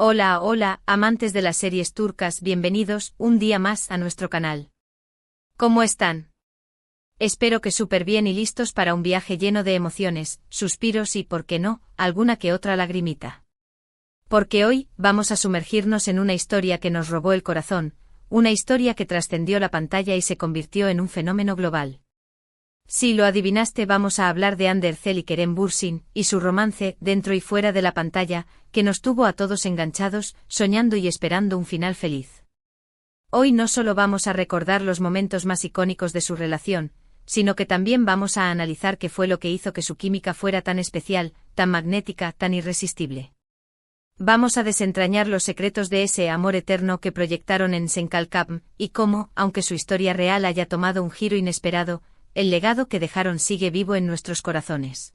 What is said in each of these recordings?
Hola, hola, amantes de las series turcas, bienvenidos un día más a nuestro canal. ¿Cómo están? Espero que súper bien y listos para un viaje lleno de emociones, suspiros y, por qué no, alguna que otra lagrimita. Porque hoy vamos a sumergirnos en una historia que nos robó el corazón, una historia que trascendió la pantalla y se convirtió en un fenómeno global. Si lo adivinaste, vamos a hablar de Hande Erçel y Kerem Bürsin, y su romance, dentro y fuera de la pantalla, que nos tuvo a todos enganchados, soñando y esperando un final feliz. Hoy no solo vamos a recordar los momentos más icónicos de su relación, sino que también vamos a analizar qué fue lo que hizo que su química fuera tan especial, tan magnética, tan irresistible. Vamos a desentrañar los secretos de ese amor eterno que proyectaron en Sen Kalkapm, y cómo, aunque su historia real haya tomado un giro inesperado, el legado que dejaron sigue vivo en nuestros corazones.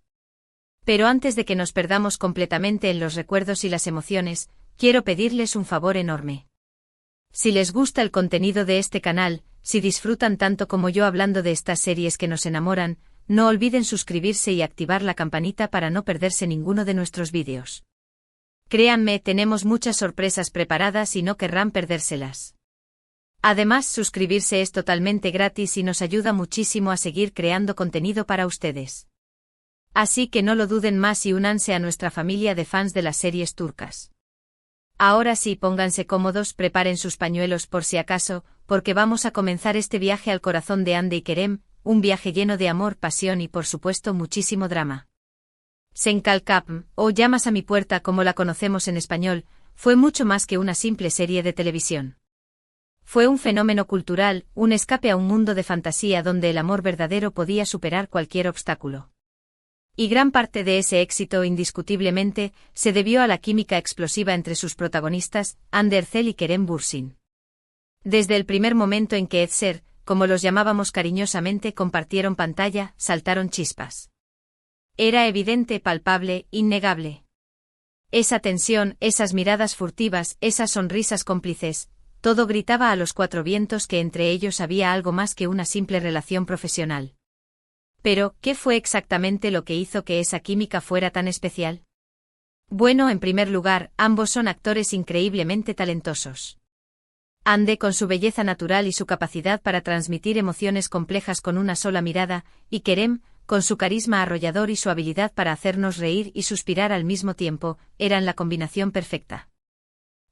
Pero antes de que nos perdamos completamente en los recuerdos y las emociones, quiero pedirles un favor enorme. Si les gusta el contenido de este canal, si disfrutan tanto como yo hablando de estas series que nos enamoran, no olviden suscribirse y activar la campanita para no perderse ninguno de nuestros vídeos. Créanme, tenemos muchas sorpresas preparadas y no querrán perdérselas. Además, suscribirse es totalmente gratis y nos ayuda muchísimo a seguir creando contenido para ustedes. Así que no lo duden más y únanse a nuestra familia de fans de las series turcas. Ahora sí, pónganse cómodos, preparen sus pañuelos por si acaso, porque vamos a comenzar este viaje al corazón de Hande y Kerem, un viaje lleno de amor, pasión y por supuesto muchísimo drama. Sen Kalkapm, o Llamas a mi puerta como la conocemos en español, fue mucho más que una simple serie de televisión. Fue un fenómeno cultural, un escape a un mundo de fantasía donde el amor verdadero podía superar cualquier obstáculo. Y gran parte de ese éxito, indiscutiblemente, se debió a la química explosiva entre sus protagonistas, Hande Erçel y Kerem Bürsin. Desde el primer momento en que Erçel, como los llamábamos cariñosamente, compartieron pantalla, saltaron chispas. Era evidente, palpable, innegable. Esa tensión, esas miradas furtivas, esas sonrisas cómplices, todo gritaba a los cuatro vientos que entre ellos había algo más que una simple relación profesional. Pero, ¿qué fue exactamente lo que hizo que esa química fuera tan especial? Bueno, en primer lugar, ambos son actores increíblemente talentosos. Hande con su belleza natural y su capacidad para transmitir emociones complejas con una sola mirada, y Kerem, con su carisma arrollador y su habilidad para hacernos reír y suspirar al mismo tiempo, eran la combinación perfecta.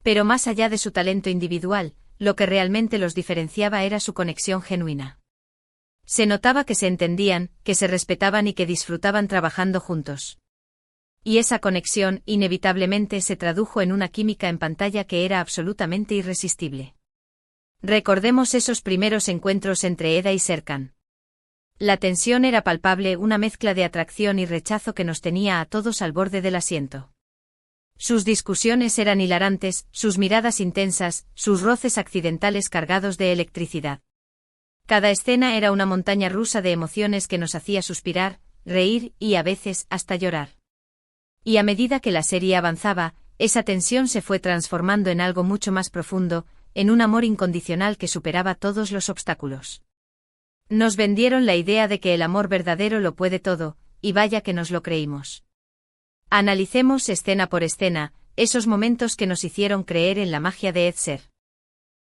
Pero más allá de su talento individual, lo que realmente los diferenciaba era su conexión genuina. Se notaba que se entendían, que se respetaban y que disfrutaban trabajando juntos. Y esa conexión, inevitablemente, se tradujo en una química en pantalla que era absolutamente irresistible. Recordemos esos primeros encuentros entre Eda y Serkan. La tensión era palpable, una mezcla de atracción y rechazo que nos tenía a todos al borde del asiento. Sus discusiones eran hilarantes, sus miradas intensas, sus roces accidentales cargados de electricidad. Cada escena era una montaña rusa de emociones que nos hacía suspirar, reír y a veces hasta llorar. Y a medida que la serie avanzaba, esa tensión se fue transformando en algo mucho más profundo, en un amor incondicional que superaba todos los obstáculos. Nos vendieron la idea de que el amor verdadero lo puede todo, y vaya que nos lo creímos. Analicemos escena por escena, esos momentos que nos hicieron creer en la magia de Erçel.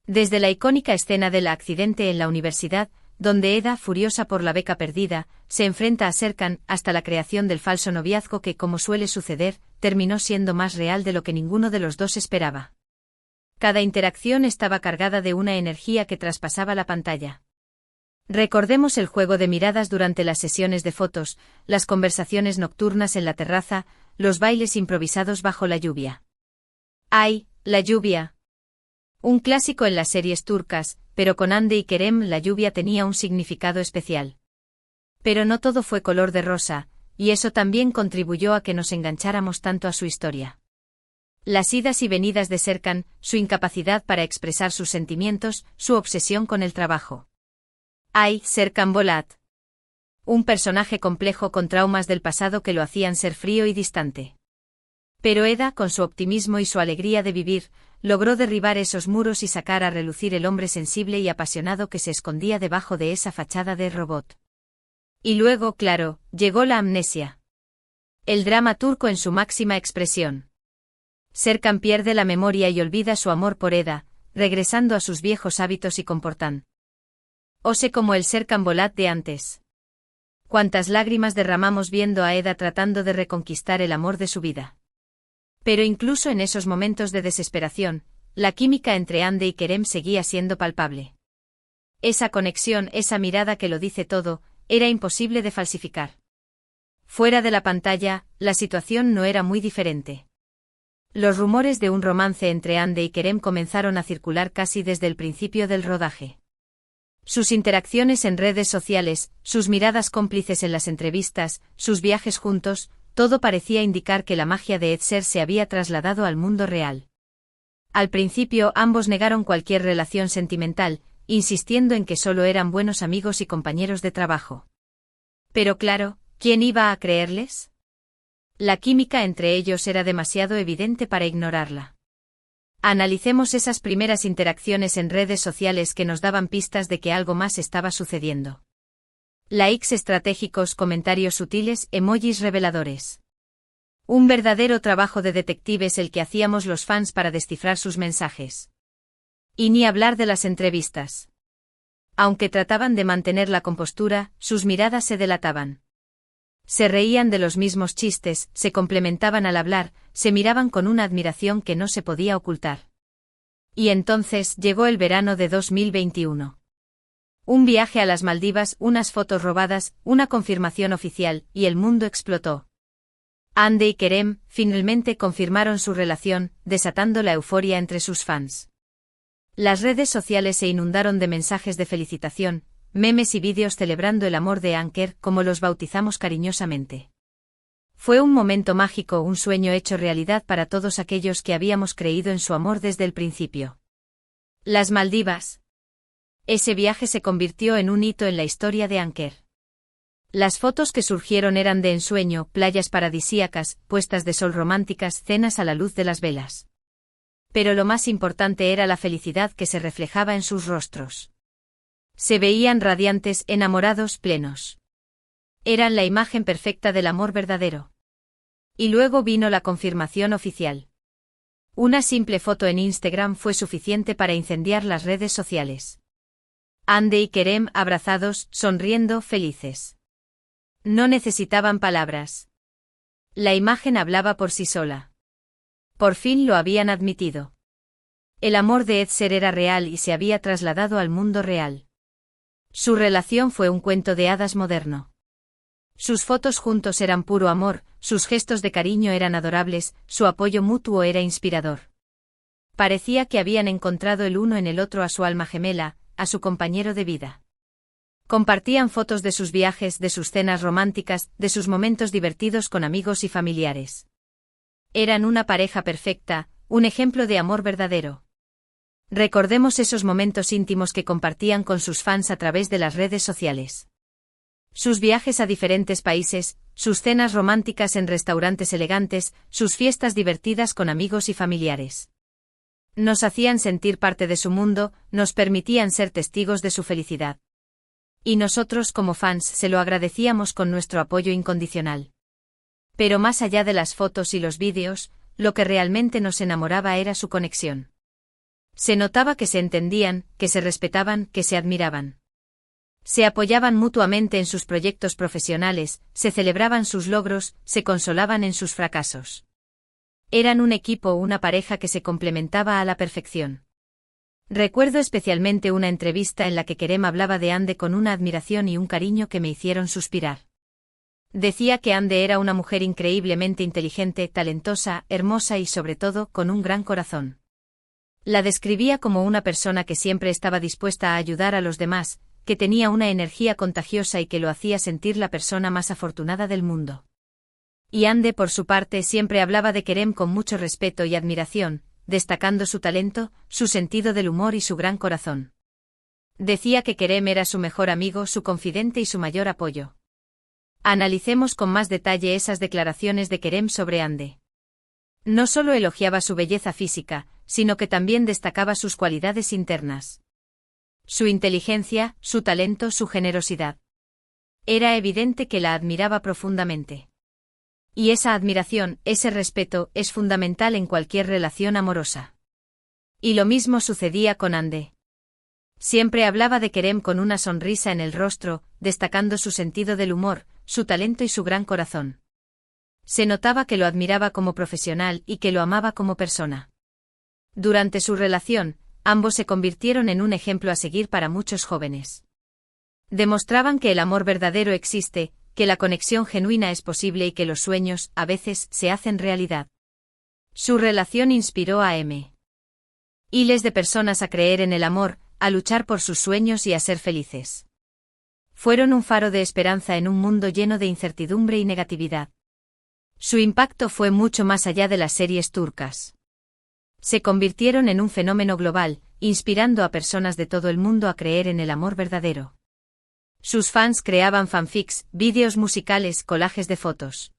Desde la icónica escena del accidente en la universidad, donde Eda, furiosa por la beca perdida, se enfrenta a Serkan, hasta la creación del falso noviazgo que, como suele suceder, terminó siendo más real de lo que ninguno de los dos esperaba. Cada interacción estaba cargada de una energía que traspasaba la pantalla. Recordemos el juego de miradas durante las sesiones de fotos, las conversaciones nocturnas en la terraza, los bailes improvisados bajo la lluvia. ¡Ay, la lluvia! Un clásico en las series turcas, pero con Hande y Kerem la lluvia tenía un significado especial. Pero no todo fue color de rosa, y eso también contribuyó a que nos engancháramos tanto a su historia. Las idas y venidas de Serkan, su incapacidad para expresar sus sentimientos, su obsesión con el trabajo. ¡Ay, Serkan Bolat! Un personaje complejo con traumas del pasado que lo hacían ser frío y distante. Pero Eda, con su optimismo y su alegría de vivir, logró derribar esos muros y sacar a relucir el hombre sensible y apasionado que se escondía debajo de esa fachada de robot. Y luego, claro, llegó la amnesia. El drama turco en su máxima expresión. Serkan pierde la memoria y olvida su amor por Eda, regresando a sus viejos hábitos y comportan. Ose como el Serkan Bolat de antes. Cuántas lágrimas derramamos viendo a Eda tratando de reconquistar el amor de su vida. Pero incluso en esos momentos de desesperación, la química entre Hande y Kerem seguía siendo palpable. Esa conexión, esa mirada que lo dice todo, era imposible de falsificar. Fuera de la pantalla, la situación no era muy diferente. Los rumores de un romance entre Hande y Kerem comenzaron a circular casi desde el principio del rodaje. Sus interacciones en redes sociales, sus miradas cómplices en las entrevistas, sus viajes juntos, todo parecía indicar que la magia de Edser se había trasladado al mundo real. Al principio ambos negaron cualquier relación sentimental, insistiendo en que solo eran buenos amigos y compañeros de trabajo. Pero claro, ¿quién iba a creerles? La química entre ellos era demasiado evidente para ignorarla. Analicemos esas primeras interacciones en redes sociales que nos daban pistas de que algo más estaba sucediendo. Likes estratégicos, comentarios sutiles, emojis reveladores. Un verdadero trabajo de detectives el que hacíamos los fans para descifrar sus mensajes. Y ni hablar de las entrevistas. Aunque trataban de mantener la compostura, sus miradas se delataban. Se reían de los mismos chistes, se complementaban al hablar, se miraban con una admiración que no se podía ocultar. Y entonces llegó el verano de 2021. Un viaje a las Maldivas, unas fotos robadas, una confirmación oficial, y el mundo explotó. Hande y Kerem finalmente confirmaron su relación, desatando la euforia entre sus fans. Las redes sociales se inundaron de mensajes de felicitación, memes y vídeos celebrando el amor de Anker, como los bautizamos cariñosamente. Fue un momento mágico, un sueño hecho realidad para todos aquellos que habíamos creído en su amor desde el principio. Las Maldivas. Ese viaje se convirtió en un hito en la historia de Anker. Las fotos que surgieron eran de ensueño, playas paradisíacas, puestas de sol románticas, cenas a la luz de las velas. Pero lo más importante era la felicidad que se reflejaba en sus rostros. Se veían radiantes, enamorados, plenos. Eran la imagen perfecta del amor verdadero. Y luego vino la confirmación oficial. Una simple foto en Instagram fue suficiente para incendiar las redes sociales. Hande y Kerem abrazados, sonriendo, felices. No necesitaban palabras. La imagen hablaba por sí sola. Por fin lo habían admitido. El amor de Edser era real y se había trasladado al mundo real. Su relación fue un cuento de hadas moderno. Sus fotos juntos eran puro amor, sus gestos de cariño eran adorables, su apoyo mutuo era inspirador. Parecía que habían encontrado el uno en el otro a su alma gemela, a su compañero de vida. Compartían fotos de sus viajes, de sus cenas románticas, de sus momentos divertidos con amigos y familiares. Eran una pareja perfecta, un ejemplo de amor verdadero. Recordemos esos momentos íntimos que compartían con sus fans a través de las redes sociales. Sus viajes a diferentes países, sus cenas románticas en restaurantes elegantes, sus fiestas divertidas con amigos y familiares. Nos hacían sentir parte de su mundo, nos permitían ser testigos de su felicidad. Y nosotros como fans se lo agradecíamos con nuestro apoyo incondicional. Pero más allá de las fotos y los vídeos, lo que realmente nos enamoraba era su conexión. Se notaba que se entendían, que se respetaban, que se admiraban. Se apoyaban mutuamente en sus proyectos profesionales, se celebraban sus logros, se consolaban en sus fracasos. Eran un equipo, una pareja que se complementaba a la perfección. Recuerdo especialmente una entrevista en la que Kerem hablaba de Hande con una admiración y un cariño que me hicieron suspirar. Decía que Hande era una mujer increíblemente inteligente, talentosa, hermosa y sobre todo, con un gran corazón. La describía como una persona que siempre estaba dispuesta a ayudar a los demás, que tenía una energía contagiosa y que lo hacía sentir la persona más afortunada del mundo. Y Hande, por su parte, siempre hablaba de Kerem con mucho respeto y admiración, destacando su talento, su sentido del humor y su gran corazón. Decía que Kerem era su mejor amigo, su confidente y su mayor apoyo. Analicemos con más detalle esas declaraciones de Kerem sobre Hande. No solo elogiaba su belleza física, sino que también destacaba sus cualidades internas. Su inteligencia, su talento, su generosidad. Era evidente que la admiraba profundamente. Y esa admiración, ese respeto, es fundamental en cualquier relación amorosa. Y lo mismo sucedía con Ande. Siempre hablaba de Kerem con una sonrisa en el rostro, destacando su sentido del humor, su talento y su gran corazón. Se notaba que lo admiraba como profesional y que lo amaba como persona. Durante su relación, ambos se convirtieron en un ejemplo a seguir para muchos jóvenes. Demostraban que el amor verdadero existe, que la conexión genuina es posible y que los sueños, a veces, se hacen realidad. Su relación inspiró a miles de personas a creer en el amor, a luchar por sus sueños y a ser felices. Fueron un faro de esperanza en un mundo lleno de incertidumbre y negatividad. Su impacto fue mucho más allá de las series turcas. Se convirtieron en un fenómeno global, inspirando a personas de todo el mundo a creer en el amor verdadero. Sus fans creaban fanfics, vídeos musicales, collages de fotos.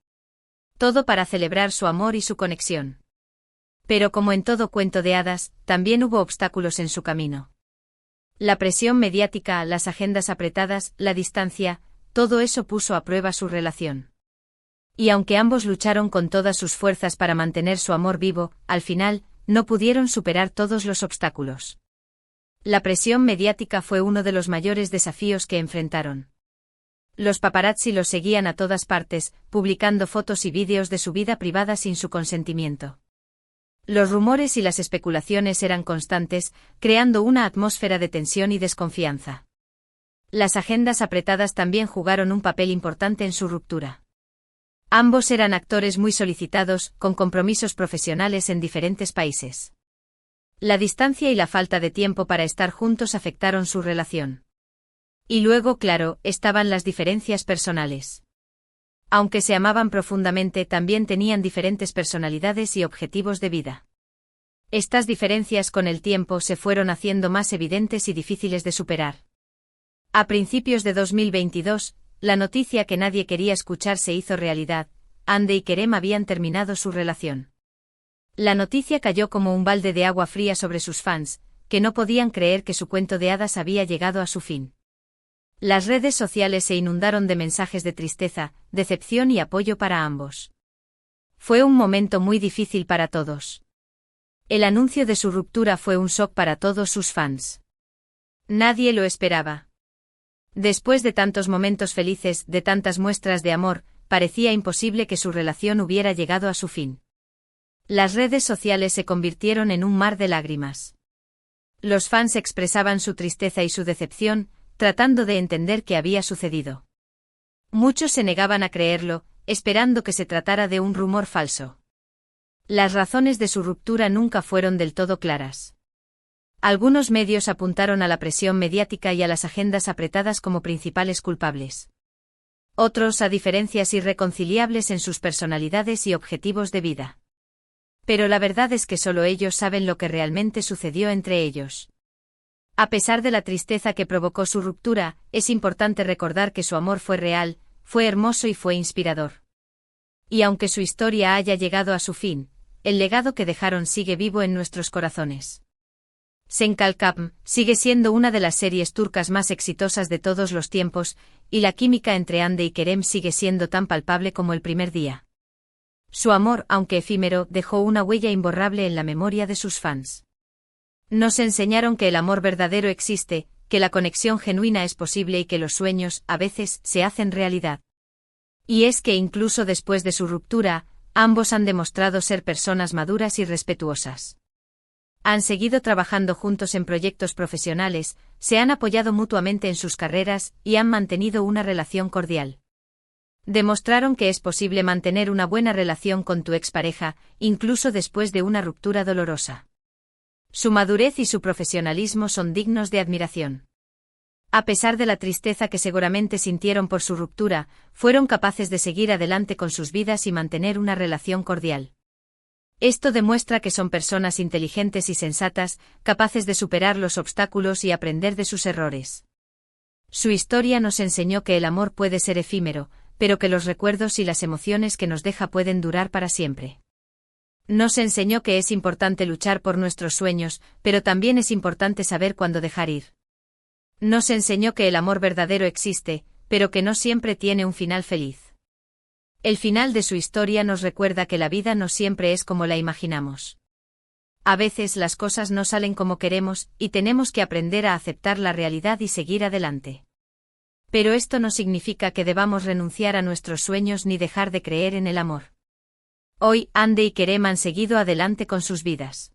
Todo para celebrar su amor y su conexión. Pero como en todo cuento de hadas, también hubo obstáculos en su camino. La presión mediática, las agendas apretadas, la distancia, todo eso puso a prueba su relación. Y aunque ambos lucharon con todas sus fuerzas para mantener su amor vivo, al final, no pudieron superar todos los obstáculos. La presión mediática fue uno de los mayores desafíos que enfrentaron. Los paparazzi los seguían a todas partes, publicando fotos y vídeos de su vida privada sin su consentimiento. Los rumores y las especulaciones eran constantes, creando una atmósfera de tensión y desconfianza. Las agendas apretadas también jugaron un papel importante en su ruptura. Ambos eran actores muy solicitados, con compromisos profesionales en diferentes países. La distancia y la falta de tiempo para estar juntos afectaron su relación. Y luego, claro, estaban las diferencias personales. Aunque se amaban profundamente, también tenían diferentes personalidades y objetivos de vida. Estas diferencias con el tiempo se fueron haciendo más evidentes y difíciles de superar. A principios de 2022, la noticia que nadie quería escuchar se hizo realidad: Hande y Kerem habían terminado su relación. La noticia cayó como un balde de agua fría sobre sus fans, que no podían creer que su cuento de hadas había llegado a su fin. Las redes sociales se inundaron de mensajes de tristeza, decepción y apoyo para ambos. Fue un momento muy difícil para todos. El anuncio de su ruptura fue un shock para todos sus fans. Nadie lo esperaba. Después de tantos momentos felices, de tantas muestras de amor, parecía imposible que su relación hubiera llegado a su fin. Las redes sociales se convirtieron en un mar de lágrimas. Los fans expresaban su tristeza y su decepción, tratando de entender qué había sucedido. Muchos se negaban a creerlo, esperando que se tratara de un rumor falso. Las razones de su ruptura nunca fueron del todo claras. Algunos medios apuntaron a la presión mediática y a las agendas apretadas como principales culpables. Otros a diferencias irreconciliables en sus personalidades y objetivos de vida. Pero la verdad es que solo ellos saben lo que realmente sucedió entre ellos. A pesar de la tristeza que provocó su ruptura, es importante recordar que su amor fue real, fue hermoso y fue inspirador. Y aunque su historia haya llegado a su fin, el legado que dejaron sigue vivo en nuestros corazones. Senkalkam sigue siendo una de las series turcas más exitosas de todos los tiempos, y la química entre Hande y Kerem sigue siendo tan palpable como el primer día. Su amor, aunque efímero, dejó una huella imborrable en la memoria de sus fans. Nos enseñaron que el amor verdadero existe, que la conexión genuina es posible y que los sueños, a veces, se hacen realidad. Y es que incluso después de su ruptura, ambos han demostrado ser personas maduras y respetuosas. Han seguido trabajando juntos en proyectos profesionales, se han apoyado mutuamente en sus carreras y han mantenido una relación cordial. Demostraron que es posible mantener una buena relación con tu expareja, incluso después de una ruptura dolorosa. Su madurez y su profesionalismo son dignos de admiración. A pesar de la tristeza que seguramente sintieron por su ruptura, fueron capaces de seguir adelante con sus vidas y mantener una relación cordial. Esto demuestra que son personas inteligentes y sensatas, capaces de superar los obstáculos y aprender de sus errores. Su historia nos enseñó que el amor puede ser efímero, pero que los recuerdos y las emociones que nos deja pueden durar para siempre. Nos enseñó que es importante luchar por nuestros sueños, pero también es importante saber cuándo dejar ir. Nos enseñó que el amor verdadero existe, pero que no siempre tiene un final feliz. El final de su historia nos recuerda que la vida no siempre es como la imaginamos. A veces las cosas no salen como queremos, y tenemos que aprender a aceptar la realidad y seguir adelante. Pero esto no significa que debamos renunciar a nuestros sueños ni dejar de creer en el amor. Hoy, Hande y Kerem han seguido adelante con sus vidas.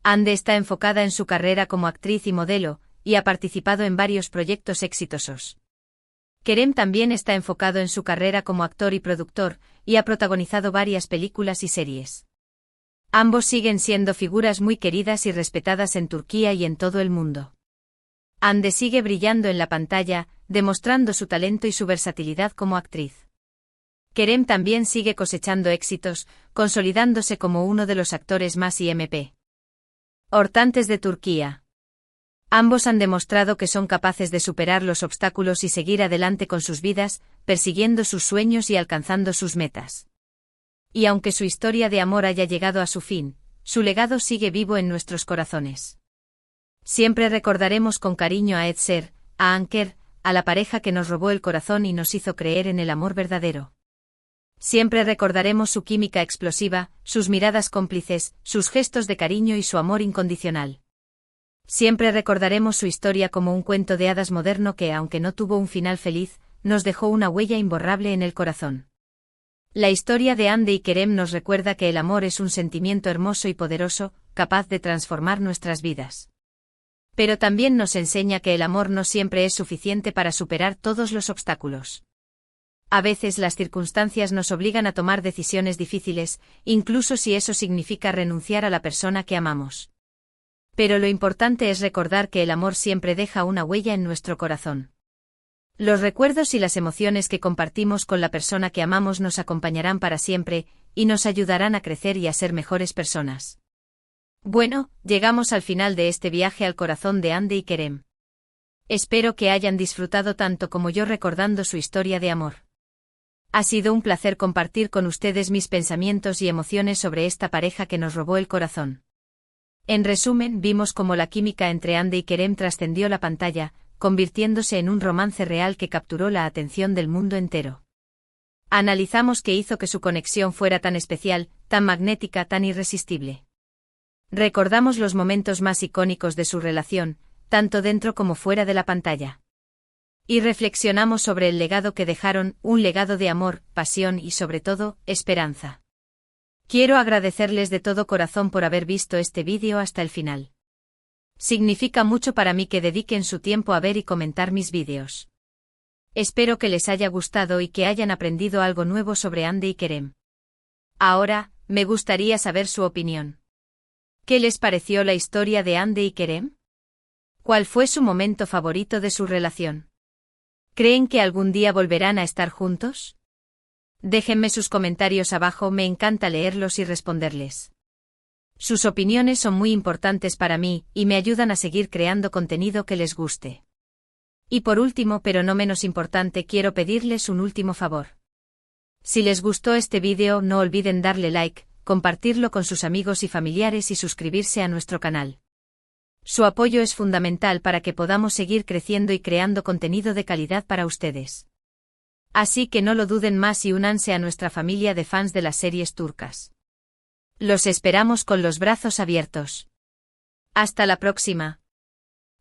Hande está enfocada en su carrera como actriz y modelo, y ha participado en varios proyectos exitosos. Kerem también está enfocado en su carrera como actor y productor, y ha protagonizado varias películas y series. Ambos siguen siendo figuras muy queridas y respetadas en Turquía y en todo el mundo. Hande sigue brillando en la pantalla, demostrando su talento y su versatilidad como actriz. Kerem también sigue cosechando éxitos, consolidándose como uno de los actores más importantes de Turquía. Ambos han demostrado que son capaces de superar los obstáculos y seguir adelante con sus vidas, persiguiendo sus sueños y alcanzando sus metas. Y aunque su historia de amor haya llegado a su fin, su legado sigue vivo en nuestros corazones. Siempre recordaremos con cariño a Edser, a Anker, a la pareja que nos robó el corazón y nos hizo creer en el amor verdadero. Siempre recordaremos su química explosiva, sus miradas cómplices, sus gestos de cariño y su amor incondicional. Siempre recordaremos su historia como un cuento de hadas moderno que, aunque no tuvo un final feliz, nos dejó una huella imborrable en el corazón. La historia de Hande y Kerem nos recuerda que el amor es un sentimiento hermoso y poderoso, capaz de transformar nuestras vidas. Pero también nos enseña que el amor no siempre es suficiente para superar todos los obstáculos. A veces las circunstancias nos obligan a tomar decisiones difíciles, incluso si eso significa renunciar a la persona que amamos. Pero lo importante es recordar que el amor siempre deja una huella en nuestro corazón. Los recuerdos y las emociones que compartimos con la persona que amamos nos acompañarán para siempre, y nos ayudarán a crecer y a ser mejores personas. Bueno, llegamos al final de este viaje al corazón de Hande y Kerem. Espero que hayan disfrutado tanto como yo recordando su historia de amor. Ha sido un placer compartir con ustedes mis pensamientos y emociones sobre esta pareja que nos robó el corazón. En resumen, vimos cómo la química entre Hande y Kerem trascendió la pantalla, convirtiéndose en un romance real que capturó la atención del mundo entero. Analizamos qué hizo que su conexión fuera tan especial, tan magnética, tan irresistible. Recordamos los momentos más icónicos de su relación, tanto dentro como fuera de la pantalla. Y reflexionamos sobre el legado que dejaron, un legado de amor, pasión y sobre todo, esperanza. Quiero agradecerles de todo corazón por haber visto este vídeo hasta el final. Significa mucho para mí que dediquen su tiempo a ver y comentar mis vídeos. Espero que les haya gustado y que hayan aprendido algo nuevo sobre Hande y Kerem. Ahora, me gustaría saber su opinión. ¿Qué les pareció la historia de Hande y Kerem? ¿Cuál fue su momento favorito de su relación? ¿Creen que algún día volverán a estar juntos? Déjenme sus comentarios abajo, me encanta leerlos y responderles. Sus opiniones son muy importantes para mí, y me ayudan a seguir creando contenido que les guste. Y por último, pero no menos importante, quiero pedirles un último favor. Si les gustó este vídeo, no olviden darle like, compartirlo con sus amigos y familiares y suscribirse a nuestro canal. Su apoyo es fundamental para que podamos seguir creciendo y creando contenido de calidad para ustedes. Así que no lo duden más y únanse a nuestra familia de fans de las series turcas. Los esperamos con los brazos abiertos. Hasta la próxima.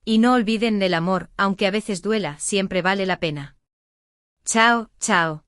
Y no olviden el amor, aunque a veces duela, siempre vale la pena. Chao, chao.